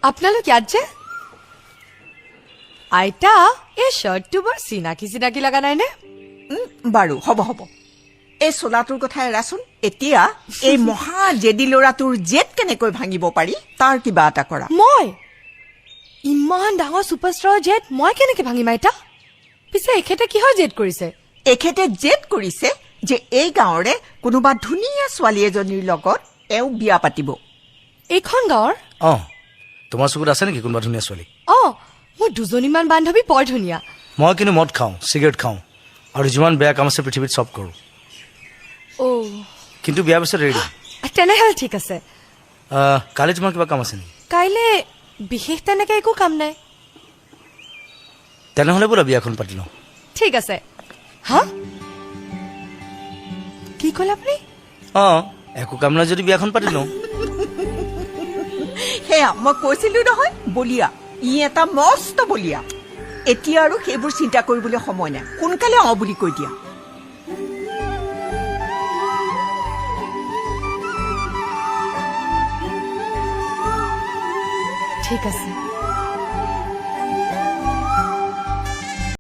আপোনালোক ইয়াত যে আইতা এই শ্বাৰ্টটো বৰ চিনাকি চিনাকি লগা নাইনে বাৰু হ'ব হ'ব এই চোলাটোৰ কথা এৰাচোন এতিয়া এই মহা জেদি ল'ৰাটোৰ জেদ কেনেকৈ ভাঙিব পাৰি তাৰ কিবা এটা কৰা মই ইমান ডাঙৰ ছুপাৰষ্টাৰৰ জেদ মই কেনেকে ভাঙিম আইতা পিছে এখেতে কিহৰ জেদ কৰিছে এখেতে জেদ কৰিছে যে এই গাঁৱৰে কোনোবা ধুনীয়া ছোৱালী এজনীৰ লগত এওঁ বিয়া পাতিব এইখন গাঁৱৰ তোমাৰ চকুত আছে নেকি কোনোবা ধুনীয়া ছোৱালী মোৰ দুজনীমান বান্ধৱী বৰ ধুনীয়া মই কিন্তু মদ খাওঁ চিগাৰেট খাওঁ আৰু যিমান বেয়া কাম আছে পৃথিৱীত চব কৰোঁ কিন্তু বিয়াৰ পিছত ৰেডি তেনেহ'লে ঠিক আছে কালি তোমাৰ কিবা কাম আছে নেকি কাইলৈ বিশেষ তেনেকে একো কাম নাই তেনেহ'লে বোলা বিয়াখন পাতি লওঁ ঠিক আছে হা কি ক'লে আপুনি একো কাম নাই যদি বিয়াখন পাতি লওঁ সেয়া মই কৈছিলো নহয় বলিয়া ই এটা মস্ত বলিয়া এতিয়া আৰু সেইবোৰ চিন্তা কৰিবলৈ সময় নাই সোনকালে বুলি কৈ দিয়া ঠিক আছে